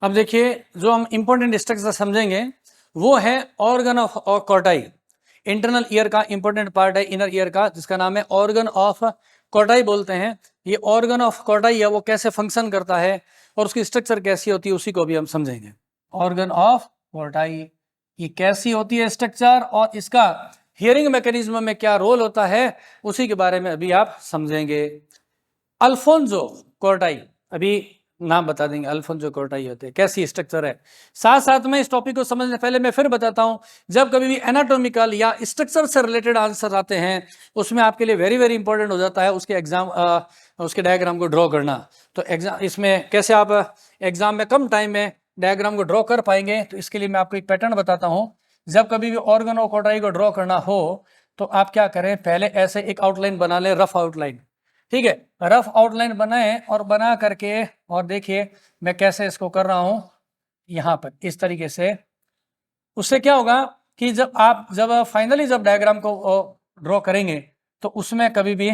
अब देखिए जो हम इंपॉर्टेंट स्ट्रक्चर समझेंगे वो है organ of Corti. Internal ear का इंपॉर्टेंट पार्ट है इनर ईयर का, जिसका नाम है ऑर्गन ऑफ कॉर्टाई बोलते हैं। ये ऑर्गन ऑफ कॉर्टाई है वो कैसे फंक्शन करता है और उसकी स्ट्रक्चर कैसी होती है उसी को भी हम समझेंगे। ऑर्गन ऑफ कॉर्टाई ये कैसी होती है स्ट्रक्चर और इसका हियरिंग मैकेनिज्म में क्या रोल होता है उसी के बारे में अभी आप समझेंगे। अल्फोंसो कॉर्टाई, अभी नाम बता देंगे। अल्फोंसो कॉर्टाई होते हैं, कैसी स्ट्रक्चर है। साथ साथ में इस टॉपिक को समझने पहले मैं फिर बताता हूं, जब कभी भी एनाटॉमिकल या स्ट्रक्चर से रिलेटेड आंसर आते हैं उसमें आपके लिए वेरी वेरी इंपॉर्टेंट हो जाता है उसके एग्जाम उसके डायग्राम को ड्रॉ करना। तो एग्जाम इसमें कैसे आप एग्जाम में कम टाइम में डायग्राम को ड्रॉ कर पाएंगे, तो इसके लिए मैं आपको एक पैटर्न बताता हूँ। जब कभी भी ऑर्गन ऑफ कॉर्टाई को ड्रॉ करना हो तो आप क्या करें, पहले ऐसे एक आउटलाइन बना लें, रफ आउटलाइन। ठीक है, रफ आउटलाइन बनाए और बना करके और देखिए मैं कैसे इसको कर रहा हूं यहां पर इस तरीके से। उससे क्या होगा कि जब फाइनली जब डायग्राम को ड्रॉ करेंगे तो उसमें कभी भी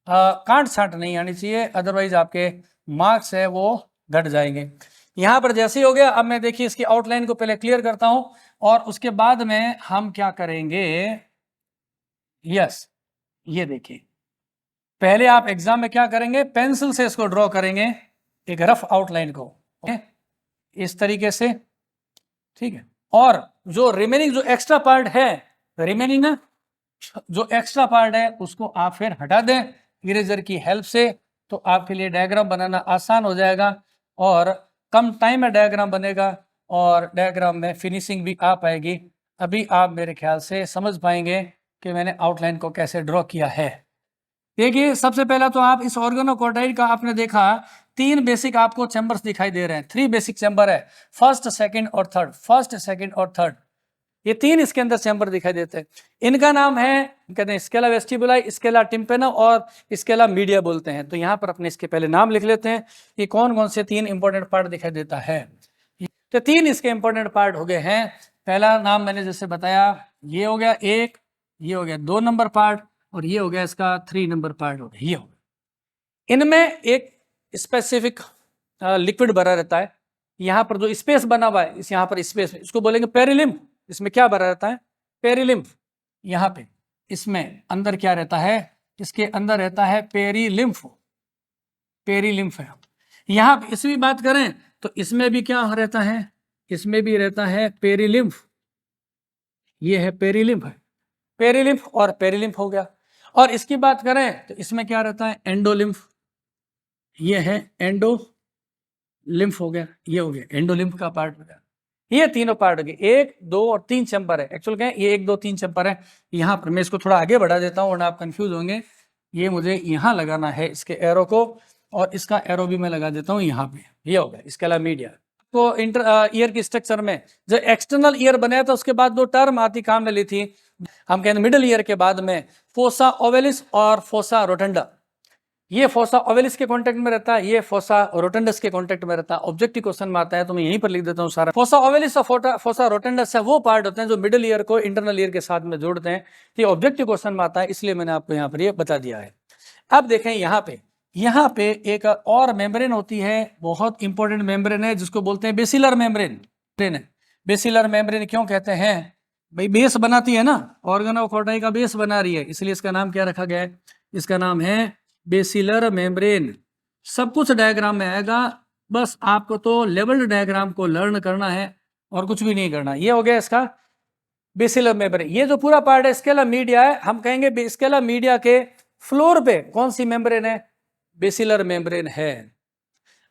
काट छांट नहीं आनी चाहिए, अदरवाइज आपके मार्क्स है वो घट जाएंगे। यहां पर जैसे ही हो गया, अब मैं देखिए इसकी आउटलाइन को पहले क्लियर करता हूं और उसके बाद में हम क्या करेंगे। यस, ये देखिए पहले आप एग्जाम में क्या करेंगे, पेंसिल से इसको ड्रॉ करेंगे एक रफ आउटलाइन को, ओके इस तरीके से। ठीक है, और जो रिमेनिंग जो एक्स्ट्रा पार्ट है, रिमेनिंग ना जो एक्स्ट्रा पार्ट है उसको आप फिर हटा दें इरेजर की हेल्प से, तो आपके लिए डायग्राम बनाना आसान हो जाएगा और कम टाइम में डायग्राम बनेगा और डायग्राम में फिनिशिंग भी आ पाएगी। अभी आप मेरे ख्याल से समझ पाएंगे कि मैंने आउटलाइन को कैसे ड्रॉ किया है। देखिए सबसे पहला तो आप इस ऑर्गेनोकॉर्डाइड का आपने देखा 3 बेसिक आपको चैम्बर्स दिखाई दे रहे हैं। 3 बेसिक चैम्बर है, फर्स्ट सेकंड और थर्ड, फर्स्ट सेकंड और थर्ड, ये 3 इसके अंदर चैम्बर दिखाई देते हैं। इनका नाम है, कहते हैं स्केला वेस्टिबुलाई, स्केला टिम्पेना और स्केला मीडिया बोलते हैं। तो यहाँ पर अपने इसके पहले नाम लिख लेते हैं कि कौन कौन से 3 इंपॉर्टेंट पार्ट दिखाई देता है। तो 3 इसके इंपॉर्टेंट पार्ट हो गए हैं। पहला नाम मैंने जैसे बताया ये हो गया 1, ये हो गया 2 नंबर पार्ट और ये हो गया इसका 3 नंबर पार्ट हो गया, ये हो गया। इनमें एक स्पेसिफिक लिक्विड भरा रहता है। यहाँ पर जो स्पेस बना हुआ है, इस यहाँ पर स्पेस, इसको बोलेंगे पेरिलिम्फ। इसमें क्या भरा रहता है, पेरिलिम्फ। यहाँ पे इसमें अंदर क्या रहता है, इसके अंदर रहता है पेरिलिम्फ, पेरिलिम्फ है। यहाँ पे इसमें बात करें तो इसमें भी क्या रहता है, इसमें भी रहता है पेरिलिम्फ। ये है पेरिलिम्फ है, पेरिलिम्फ और पेरिलिम्फ हो गया। और इसकी बात करें तो इसमें क्या रहता है, एंडोलिम्फ। ये है एंडोलिम्फ हो गया, ये हो गया एंडोलिम्फ का पार्ट हो गया। ये तीनों पार्ट हो गए, 1, 2 और 3 चैम्बर है। एक्चुअल क्या है, ये 1, 2, 3 चैम्बर है। यहाँ पर मैं इसको थोड़ा आगे बढ़ा देता हूँ वरना आप कंफ्यूज होंगे। ये मुझे यहाँ लगाना है इसके एरो को, और इसका एरो भी मैं लगा देता हूँ यहाँ पे। ये हो गया स्केला मीडिया। तो इंटर ईयर की स्ट्रक्चर में जब एक्सटर्नल ईयर बनाया था उसके बाद 2 टर्म आती काम में ली थी, हम कहते मिडिल ईयर के बाद में फोसा ओवेलिस और फोसा रोटंडा। ये फोसा ओवेलिस के कांटेक्ट में रहता है, ये फोसा रोटंडस के कांटेक्ट में रहता है। ऑब्जेक्टिव क्वेश्चन में आता है तो मैं यहीं पर लिख देता हूँ सारा। फोसा ओवेलिस और फोसा रोटंडस है वो पार्ट होते हैं जो मिडिल ईयर को इंटरनल ईयर के साथ में जोड़ते हैं। ये ऑब्जेक्टिव क्वेश्चन में आता है, इसलिए मैंने आपको यहाँ पर ये बता दिया है। अब देखें यहाँ पे एक और मेम्ब्रेन होती है, बहुत इंपॉर्टेंट मेम्ब्रेन है जिसको बोलते हैं बेसिलर मेम्ब्रेन। बेसिलर मेम्ब्रेन क्यों कहते हैं भाई, बेस बनाती है ना, ऑर्गन ऑफ कॉर्टाई का बेस बना रही है, इसलिए इसका नाम क्या रखा गया है, इसका नाम है बेसिलर मेम्ब्रेन। सब कुछ डायग्राम में आएगा, बस आपको तो लेवल्ड डायग्राम को लर्न करना है और कुछ भी नहीं करना। ये हो गया इसका बेसिलर मेम्ब्रेन। ये जो पूरा पार्ट है स्केला मीडिया है, हम कहेंगे स्केला मीडिया के फ्लोर पे कौन सी मेम्ब्रेन है, बेसिलर मेम्ब्रेन है।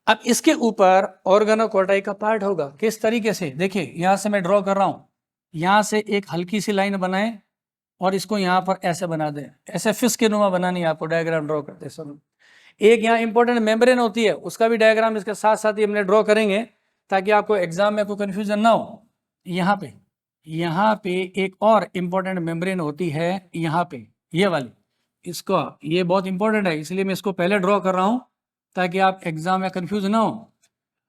अब इसके ऊपर ऑर्गेनोकॉर्टाई का पार्ट होगा। किस तरीके से, देखिए यहां से मैं ड्रॉ कर रहा हूं, यहां से एक हल्की सी लाइन बनाएं और इसको यहां पर ऐसे बना दें, ऐसे फिश के नुमा बनानी है आपको डायग्राम ड्रॉ करते समय। एक यहाँ इंपॉर्टेंट मेम्ब्रेन होती है, उसका भी डायग्राम इसके साथ साथ ही हमने ड्रॉ करेंगे ताकि आपको एग्जाम में कोई कंफ्यूजन ना हो। यहाँ पे एक और इंपॉर्टेंट मेम्ब्रेन होती है, यहाँ पे ये वाली, इसको, ये बहुत इंपॉर्टेंट है इसलिए मैं इसको पहले ड्रॉ कर रहा हूँ ताकि आप एग्जाम में कंफ्यूज ना हो।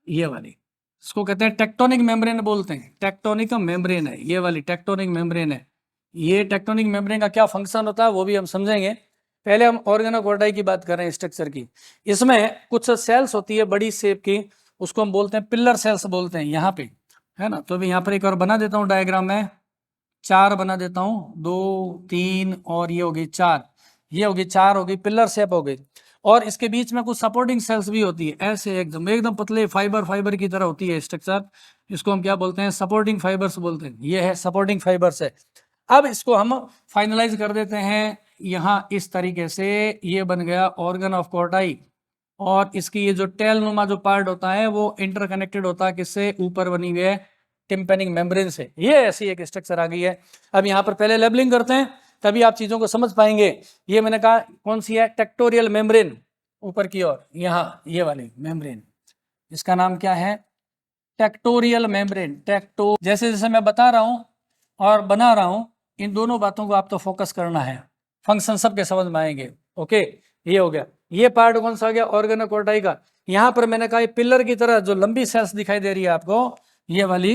ये वाली, इसको कहते हैं टेक्टोनिक मेम्ब्रेन बोलते हैं, टेक्टोनिक मेम्ब्रेन है ये वाली, टेक्टोनिक मेम्ब्रेन है। ये टेक्टोनिक मेम्ब्रेन का क्या फंक्शन होता है वो भी हम समझेंगे। पहले हम ऑर्गेनोकॉर्टाई की बात कर रहे हैं स्ट्रक्चर की। इसमें कुछ सेल्स होती है बड़ी शेप की, उसको हम बोलते हैं पिलर सेल्स बोलते हैं यहाँ पे, है ना। तो अभी यहाँ पर एक और बना देता हूँ डायग्राम में, 4 बना देता हूँ, 2 3 और ये हो गई 4, ये हो गई 4 हो गई, पिलर शेप हो गई। और इसके बीच में कुछ सपोर्टिंग सेल्स भी होती है, ऐसे एकदम एकदम पतले फाइबर की तरह होती है स्ट्रक्चर। इसको हम क्या बोलते हैं, सपोर्टिंग फाइबर्स बोलते हैं। ये है सपोर्टिंग फाइबर्स है। अब इसको हम फाइनलाइज कर देते हैं यहाँ इस तरीके से, ये बन गया ऑर्गन ऑफ कोर्टाई। और इसकी ये जो टेल नुमा जो पार्ट होता है वो इंटरकनेक्टेड होता है किससे, ऊपर बनी हुई है टिम्पेनिक मेम्ब्रेन से। ये ऐसी एक स्ट्रक्चर आ गई है। अब यहाँ पर पहले लेबलिंग करते हैं, तभी आप चीजों को समझ पाएंगे। ये मैंने कहा कौन सी है, टेक्टोरियल मेम्ब्रेन, ऊपर की ओर यहाँ ये वाली मेम्ब्रेन, इसका नाम क्या है, टेक्टोरियल मेम्ब्रेन। टेक्टो जैसे जैसे मैं बता रहा हूँ और बना रहा हूँ, इन दोनों बातों को आप तो फोकस करना है, फंक्शन सबके समझ में आएंगे। ओके, ये हो गया। ये पार्ट कौन सा आ गया, ऑर्गन कोर्टाई का। यहाँ पर मैंने कहा पिलर की तरह जो लंबी सेल्स दिखाई दे रही है आपको, ये वाली,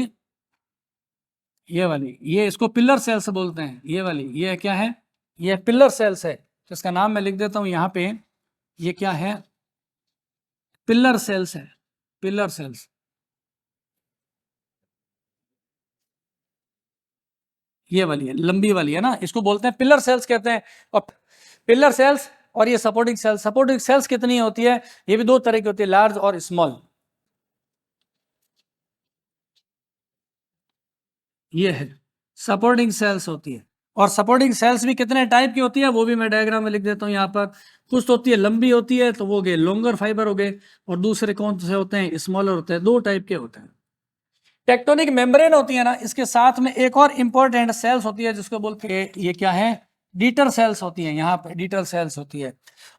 ये इसको पिलर सेल्स बोलते हैं। ये वाली, ये क्या है, ये पिलर सेल्स है। तो इसका नाम मैं लिख देता हूँ यहाँ पे, ये क्या है, पिलर सेल्स है, पिलर सेल्स। ये वाली है, लंबी वाली है ना, इसको बोलते हैं पिलर सेल्स कहते हैं। और पिलर सेल्स और ये सपोर्टिंग सेल्स, सपोर्टिंग सेल्स कितनी होती है, ये भी दो तरह की होती है, लार्ज और स्मॉल। ये है सपोर्टिंग सेल्स होती है। और सपोर्टिंग सेल्स भी कितने टाइप की होती है वो भी मैं डायग्राम में लिख देता हूँ यहाँ पर। कुछ तो होती है लंबी होती है, तो वो गए लॉन्गर फाइबर हो गए, और दूसरे कौन से होते हैं, स्मॉलर होते हैं। दो टाइप के होते हैं। टेक्टोनिक मेम्ब्रेन होती है ना, इसके साथ में एक और इंपॉर्टेंट सेल्स होती है जिसको बोलते हैं, ये क्या है, डीटर सेल्स होती है। यहाँ पे डीटर सेल्स होती है,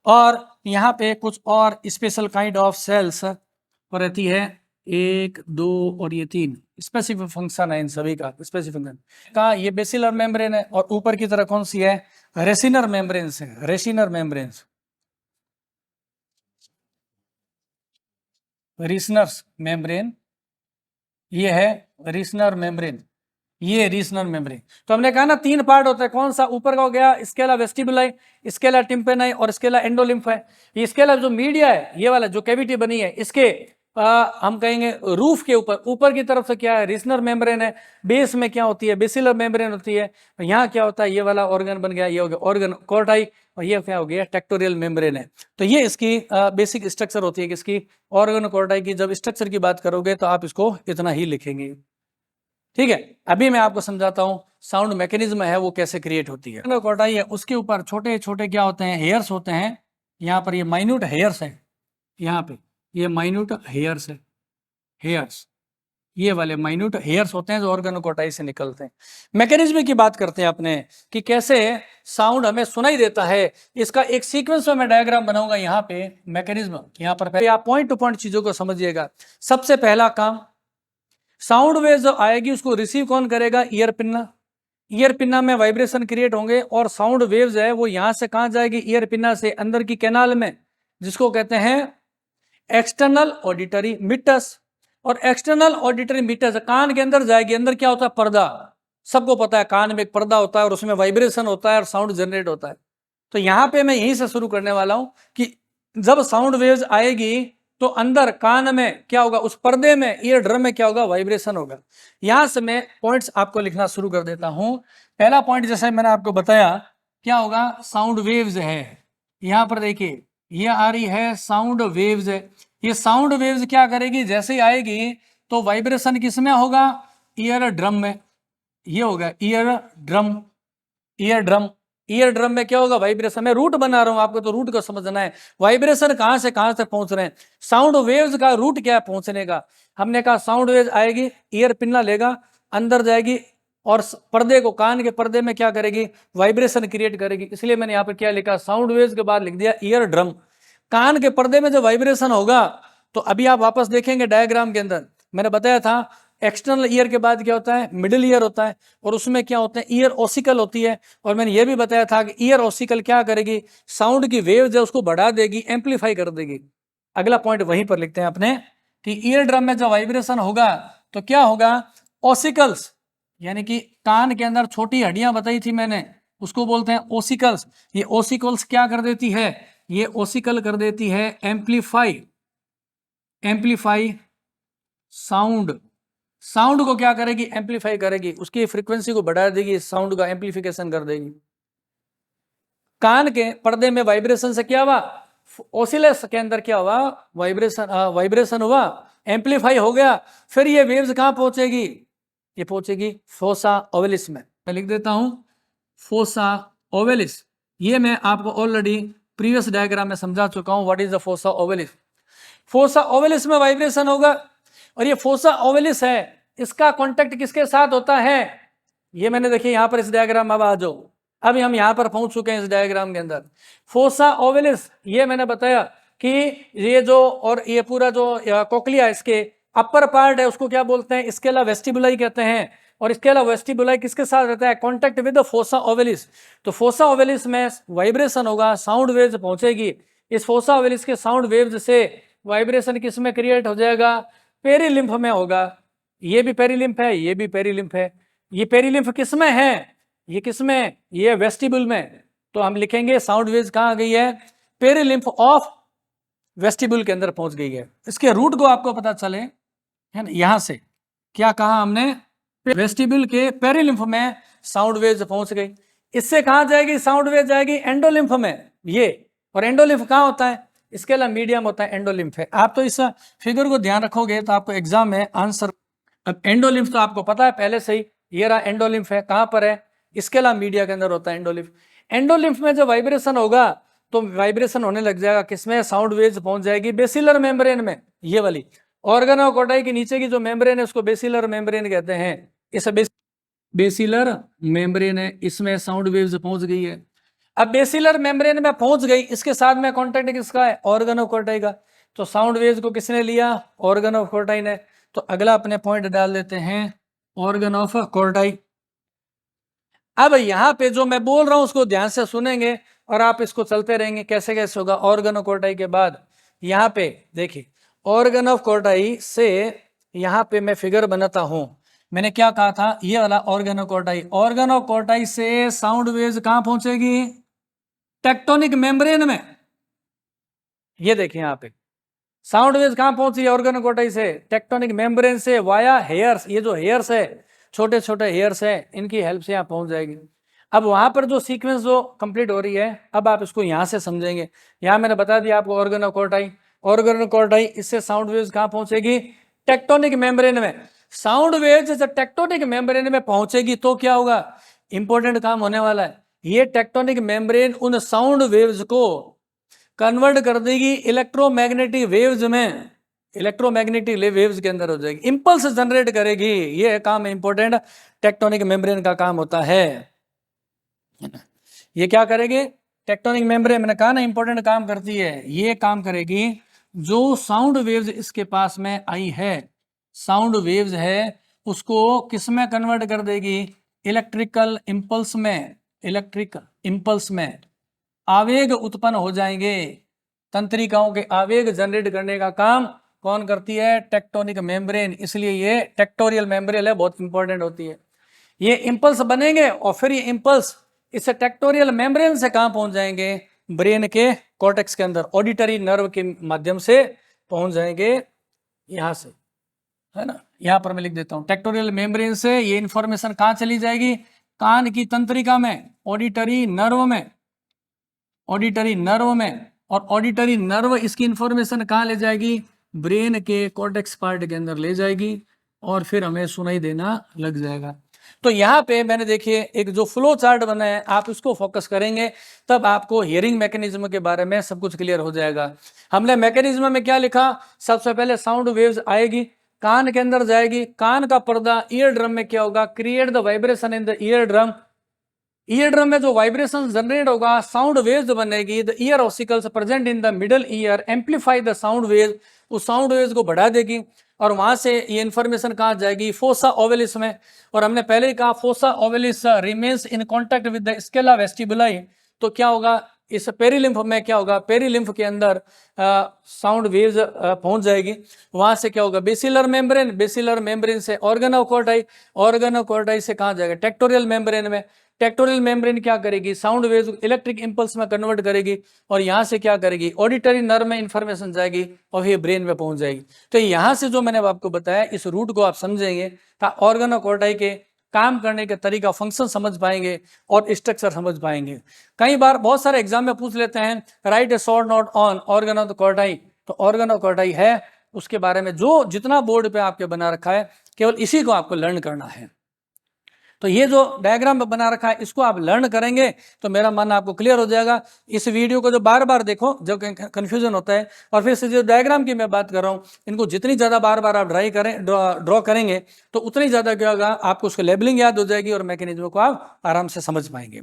और यहाँ पे कुछ और स्पेशल काइंड ऑफ सेल्स रहती है, 1 2 और ये 3 स्पेसिफिक फंक्शन है इन सभी का, स्पेसिफिक फंक्शन का। ये बेसिलर मेम्ब्रेन है, और ऊपर की तरह कौन सी है, रेसिनर मेम्ब्रेन है, रेसिनर मेम्ब्रेन, रीसनर्स मेम्ब्रेन, ये है रीसनर मेम्ब्रेन, ये रीजनल मेम्ब्रेन। तो हमने कहा ना 3 पार्ट होता है, कौन सा, ऊपर का हो गया स्केला वेस्टिबुलाई, स्केला टिम्पेनाई और स्केला एंडोलिम्फ है। ये स्केला जो मीडिया है, ये वाला जो कैविटी बनी है, इसके हम कहेंगे रूफ के ऊपर की तरफ से क्या है, रीजनल मेम्ब्रेन है। बेस में क्या होती है, बेसिलर मेम्ब्रेन होती है। यहाँ क्या होता है, ये वाला ऑर्गन बन गया, ये हो गया ऑर्गन कोर्टाई, और ये क्या हो गया, टेक्टोरियल मेम्ब्रेन है। तो ये इसकी बेसिक स्ट्रक्चर होती है किसकी, ऑर्गन कोर्टाई की। जब स्ट्रक्चर की बात करोगे तो आप इसको इतना ही लिखेंगे, ठीक है। अभी मैं आपको समझाता हूं साउंड मैकेनिज्म है वो कैसे क्रिएट होती है। कोटाई है, उसके ऊपर छोटे छोटे क्या होते हैं, हेयर्स होते हैं। यहाँ पर ये माइन्यूट हेयर्स है, यहाँ पे ये माइन्यूट हेयर्स है, हेयर्स, ये वाले माइन्यूट हेयर्स होते हैं जो ऑर्गेनोकोटाई से निकलते हैं। मैकेनिज्म की बात करते हैं अपने कि कैसे साउंड हमें सुनाई देता है। इसका एक सीक्वेंस में मैं डायग्राम बनाऊंगा यहाँ पे, मैकेनिज्म। यहाँ पर पहले आप पॉइंट टू पॉइंट चीजों को समझिएगा। सबसे पहला काम, साउंड वेव जो आएगी उसको रिसीव कौन करेगा, ईयर पिन्ना। ईयर पिन्ना में वाइब्रेशन क्रिएट होंगे, और साउंड वेव जो है वो यहां से कहां जाएगी, ईयर पिन्ना से अंदर की कैनाल में, जिसको कहते हैं एक्सटर्नल ऑडिटरी मीटस। और एक्सटर्नल ऑडिटरी मीटस कान के अंदर जाएगी। अंदर क्या होता है, पर्दा, सबको पता है कान में एक पर्दा होता है और उसमें वाइब्रेशन होता है और साउंड जनरेट होता है। तो यहां पे मैं यहीं से शुरू करने वाला हूं कि जब साउंड वेव्स आएगी तो अंदर कान में क्या होगा, उस पर्दे में, ईयर ड्रम में क्या होगा, वाइब्रेशन होगा। यहां से मैं पॉइंट्स आपको लिखना शुरू कर देता हूं। पहला पॉइंट जैसे मैंने आपको बताया, क्या होगा, साउंड वेव्स है। यहां पर देखिए ये आ रही है साउंड वेव्स है। ये साउंड वेव्स क्या करेगी, जैसे ही आएगी तो वाइब्रेशन किसमें होगा, ईयर ड्रम में। ये होगा ear drum, ear drum, ear drum में क्या होगा, वाइब्रेशन। मैं रूट बना रहा हूं, आपको तो रूट को समझना है। वाइब्रेशन कहां से पहुंच रहे हैं, साउंड वेव्स का रूट क्या है पहुंचने का। हमने कहा साउंड वेव्स आएगी, ईयर पिन्ना लेगा, अंदर जाएगी, और पर्दे को, कान के पर्दे में क्या करेगी, वाइब्रेशन क्रिएट करेगी। इसलिए मैंने यहाँ पर क्या लिखा, साउंड वेव्स के बाद लिख दिया ईयर ड्रम। कान के पर्दे में जो वाइब्रेशन होगा, तो अभी आप वापस देखेंगे डायग्राम के अंदर मैंने बताया था, एक्सटर्नल ईयर के बाद क्या होता है, मिडिल ईयर होता है, और उसमें क्या होते हैं, ईयर ओसिकल होती है। और मैंने ये भी बताया था कि ईयर ओसिकल क्या करेगी, साउंड की वेव जो उसको बढ़ा देगी, एम्पलीफाई कर देगी। अगला पॉइंट वहीं पर लिखते हैं अपने कि ईयर ड्रम में जब वाइब्रेशन होगा तो क्या होगा, ओसिकल्स, यानी कि कान के अंदर छोटी हड्डियां बताई थी मैंने, उसको बोलते हैं ओसिकल्स। ये ओसिकल्स क्या कर देती है, ये ओसिकल कर देती है एम्पलीफाई, एम्पलीफाई साउंड, साउंड को क्या करेगी, एम्पलीफाई करेगी, उसकी फ्रीक्वेंसी को बढ़ा देगी, साउंड का एम्पलीफिकेशन कर देगी। कान के पर्दे में वाइब्रेशन से क्या हुआ, ओसिलस के अंदर क्या हुआ, वाइब्रेशन हुआ, एम्पलीफाई हो गया, फिर ये वेव्स कहां पहुंचेगी, ये पहुंचेगी फोसा ओवेलिस में। मैं लिख देता हूं फोसा ओवेलिस। ये मैं आपको ऑलरेडी प्रीवियस डायग्राम में समझा चुका हूं what is the fossa ovalis. Fossa ovalis में वाइब्रेशन होगा, और ये फोसा ओवेलिस है, इसका कांटेक्ट किसके साथ होता है, ये मैंने देखिए यहां पर इस डायग्राम में, अब आ जाओ, अभी हम यहां पर पहुंच चुके हैं इस डायग्राम के अंदर। फोसा ओवेलिस, ये मैंने बताया कि ये जो, और ये पूरा जो कोक्लिया इसके अपर पार्ट है उसको क्या बोलते हैं, स्केला वेस्टिबुलाई कहते हैं, और स्केला वेस्टिबुलाई किसके साथ रहता है, contact with the fossa ovalis. तो फोसा ओवेलिस में वाइब्रेशन होगा, साउंड वेव्स पहुंचेगी, इस फोसा ओवेलिस के साउंड वेव्स से वाइब्रेशन किस में क्रिएट हो जाएगा, पेरीलिम्फ में होगा। ये भी पेरीलिम्फ है, ये भी पेरीलिम्फ है। ये पेरीलिम्फ किस में है, ये किस में, ये वेस्टिबुल में। तो हम लिखेंगे साउंड वेव्स कहां आ गई है, पेरीलिम्फ ऑफ वेस्टिबुल के अंदर पहुंच गई है। इसके रूट को आपको पता चले, है ना, यहां से क्या कहा हमने, वेस्टिबुल के पेरीलिम्फ में साउंड वेव्स पहुंच गई। इससे कहां जाएगी साउंड वेव, जाएगी एंडोलिम्फ में, ये, और एंडोलिम्फ कहां होता है, इसके अलावा मीडियम होता है, एंडोलिम्फ है। आप तो इस फिगर को ध्यान रखोगे तो आपको एग्जाम में आंसर, अब एंडोलिम्फ तो आपको पता है पहले से ही, ये रहा एंडोलिम्फ है, कहां पर है, इसके अलावा मीडिया के अंदर होता है एंडोलिम्फ। एंडोलिम्फ में जब वाइब्रेशन होगा तो वाइब्रेशन होने लग जाएगा किसमें, साउंड वेव्स पहुंच जाएगी बेसिलर मेम्ब्रेन में, ये वाली ऑर्गेनोकॉर्डाई के नीचे की जो मेम्ब्रेन है उसको बेसिलर मेम्ब्रेन कहते हैं। इस बेसिलर मेम्ब्रेन है, इसमें साउंड वेव्स पहुंच गई है। अब बेसिलर मेम्ब्रेन में पहुंच गई, इसके साथ में कॉन्टेक्ट किसका है, ऑर्गेनोकॉर्डाई का। तो साउंड वेव्स को किसने लिया, ऑर्गेनोकॉर्डाई ने। तो अगला अपने पॉइंट डाल देते हैं ऑर्गन ऑफ कॉर्डाई। अब यहां पे जो मैं बोल रहा हूं उसको ध्यान से सुनेंगे और आप इसको चलते रहेंगे, कैसे कैसे होगा। ऑर्गन ऑफ कॉर्डाई के बाद यहाँ पे देखिए, ऑर्गन ऑफ कॉर्डाई से यहाँ पे मैं फिगर बनाता हूं। मैंने क्या कहा था, ये वाला ऑर्गन ऑफ कॉर्डाई, ऑर्गन ऑफ कॉर्डाई से साउंड वेव्स कहां पहुंचेगी, टेक्टोनिक मेम्ब्रेन में। ये देखिए यहाँ पे साउंड वेव्स कहां पहुंची, ऑर्गन ऑफ कॉर्डाई से टेक्टोनिक मेम्ब्रेन से वाया हेयर्स, ये जो हेयर्स है, छोटे छोटे हेयर्स है, इनकी हेल्प से यहाँ पहुंच जाएगी। अब वहां पर जो सीक्वेंस जो कंप्लीट हो रही है, अब आप इसको यहां से समझेंगे। यहां मैंने बता दिया आपको ऑर्गन ऑफ कॉर्डाई, ऑर्गन ऑफ कॉर्डाई, इससे साउंड वेव्स कहां पहुंचेगी, टेक्टोनिक मेम्ब्रेन में। साउंड वेव्स जब टेक्टोनिक मेम्ब्रेन में पहुंचेगी तो क्या होगा, इंपॉर्टेंट काम होने वाला है। ये टेक्टोनिक मेम्ब्रेन उन साउंड वेव्स को कन्वर्ट कर देगी इलेक्ट्रोमैग्नेटिक वेव्स में, इलेक्ट्रोमैग्नेटिक वेव्स के अंदर हो जाएगी, इंपल्स जनरेट करेगी। ये काम इंपॉर्टेंट टेक्टोनिक मेम्ब्रेन का काम होता है ना। ये क्या करेगी, टेक्टोनिक मेम्ब्रेन, मैंने कहा ना इंपॉर्टेंट काम करती है, ये काम करेगी। जो साउंड वेव्स इसके पास में आई है, साउंड वेव्स है, उसको किस में कन्वर्ट कर देगी, इलेक्ट्रिकल इंपल्स में, इलेक्ट्रिक इंपल्स में आवेग उत्पन्न हो जाएंगे। तंत्रिकाओं के आवेग जनरेट करने का काम कौन करती है, टेक्टोनिक मेम्ब्रेन। इसलिए ये टेक्टोरियल मेम्ब्रेन है, बहुत इंपॉर्टेंट होती है। ये इंपल्स बनेंगे और फिर ये इंपल्स इस टेक्टोरियल मेम्ब्रेन से कहां पहुंच जाएंगे, ब्रेन के कॉर्टेक्स के अंदर, ऑडिटरी नर्व के माध्यम से पहुंच जाएंगे, यहां से, है ना। यहां पर मैं लिख देता हूं, टेक्टोरियल मेम्ब्रेन से ये इंफॉर्मेशन कहां चली जाएगी, कान की तंत्रिका में, ऑडिटरी नर्व में, ऑडिटरी नर्व में, और ऑडिटरी नर्व इसकी इंफॉर्मेशन कहां ले जाएगी, ब्रेन के कॉर्टेक्स पार्ट के अंदर ले जाएगी, और फिर हमें सुनाई देना लग जाएगा। तो यहाँ पे मैंने देखिए एक जो फ्लो चार्ट बना है, आप इसको फोकस करेंगे तब आपको हियरिंग मैकेनिज्म के बारे में सब कुछ क्लियर हो जाएगा। हमने मैकेनिज्म में क्या लिखा, सबसे पहले साउंड वेव्स आएगी, कान के अंदर जाएगी, कान का पर्दा ईयर ड्रम में क्या होगा, create the vibration in the ear drum. Ear drum में जो वाइब्रेशन जनरेट होगा, साउंड वेव्स बनेगी, the ear ossicles present in the middle ear amplify the sound waves, उस साउंड वेव्स को बढ़ा देगी, और वहां से ये इंफॉर्मेशन कहां जाएगी, फोसा ओवेलिस में। और हमने पहले ही कहा fossa ovalis remains in contact with the Scala vestibuli. तो क्या होगा, इस पेरीलिम्फ में क्या होगा, पेरीलिम्फ के अंदर साउंड वेव्स पहुंच जाएगी। वहां से क्या होगा, बेसिलर मेम्ब्रेन, बेसिलर मेम्ब्रेन से ऑर्गन ऑफ कॉर्डाई, ऑर्गन ऑफ कॉर्डाई से कहां जाएगा, टेक्टोरियल मेम्ब्रेन में, टेक्टोरियल मेम्ब्रेन क्या करेगी, साउंड वेव्स इलेक्ट्रिक इंपल्स में कन्वर्ट करेगी और यहाँ से क्या करेगी, ऑडिटरी नर्व में इंफॉर्मेशन जाएगी और फिर ब्रेन में पहुंच जाएगी। तो यहाँ से जो मैंने आपको बताया इस रूट को आप समझेंगे तो ऑर्गन ऑफ कॉर्टाई के काम करने का तरीका, फंक्शन समझ पाएंगे और स्ट्रक्चर समझ पाएंगे। कई बार बहुत सारे एग्जाम में पूछ लेते हैं right A short note on organ of the Corti, तो ऑर्गन ऑफ कॉर्टाई है उसके बारे में जो जितना बोर्ड पे आपके बना रखा है केवल इसी को आपको लर्न करना है। तो ये जो डायग्राम बना रखा है इसको आप लर्न करेंगे तो मेरा मन आपको क्लियर हो जाएगा। इस वीडियो को जो बार बार देखो जब कंफ्यूजन होता है, और फिर से जो डायग्राम की मैं बात कर रहा हूँ इनको जितनी ज़्यादा बार बार आप ड्रॉ करेंगे तो उतनी ज़्यादा क्या होगा, आपको उसकी लेबलिंग याद हो जाएगी और मैकेनिज्म को आप आराम से समझ पाएंगे।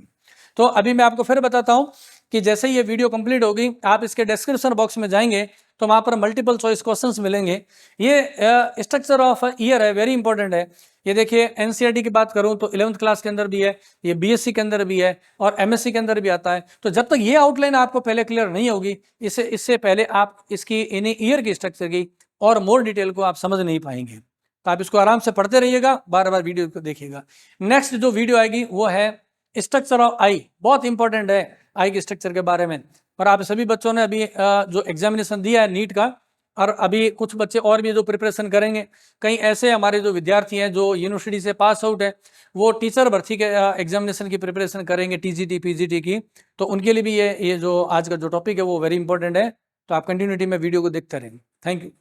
तो अभी मैं आपको फिर बताता हूँ कि जैसे ये वीडियो कंप्लीट होगी आप इसके डिस्क्रिप्शन बॉक्स में जाएंगे तो वहाँ पर मल्टीपल चॉइस क्वेश्चंस मिलेंगे। ये स्ट्रक्चर ऑफ ईयर है, वेरी इंपॉर्टेंट है। ये देखिए एनसीईआरटी की बात करूं तो 11th क्लास के अंदर भी है, ये बीएससी के अंदर भी है और एमएससी के अंदर भी आता है। तो जब तक ये आउटलाइन आपको पहले क्लियर नहीं होगी इससे पहले आप इसकी इन ईयर की स्ट्रक्चर की और मोर डिटेल को आप समझ नहीं पाएंगे। तो आप इसको आराम से पढ़ते रहिएगा, बार बार वीडियो को देखिएगा। नेक्स्ट जो वीडियो आएगी वो है स्ट्रक्चर ऑफ आई, बहुत इंपॉर्टेंट है आई के स्ट्रक्चर के बारे में। और आप सभी बच्चों ने अभी जो एग्जामिनेशन दिया है नीट का, और अभी कुछ बच्चे और भी जो प्रिपरेशन करेंगे, कई ऐसे हमारे जो विद्यार्थी हैं जो यूनिवर्सिटी से पास आउट है वो टीचर भर्ती के एग्जामिनेशन की प्रिपरेशन करेंगे, टीजीटी पीजीटी की। तो उनके लिए भी ये जो आज का जो टॉपिक है वो वेरी इंपॉर्टेंट है। तो आप कंटिन्यूटी में वीडियो को देखते रहेंगे। Thank you.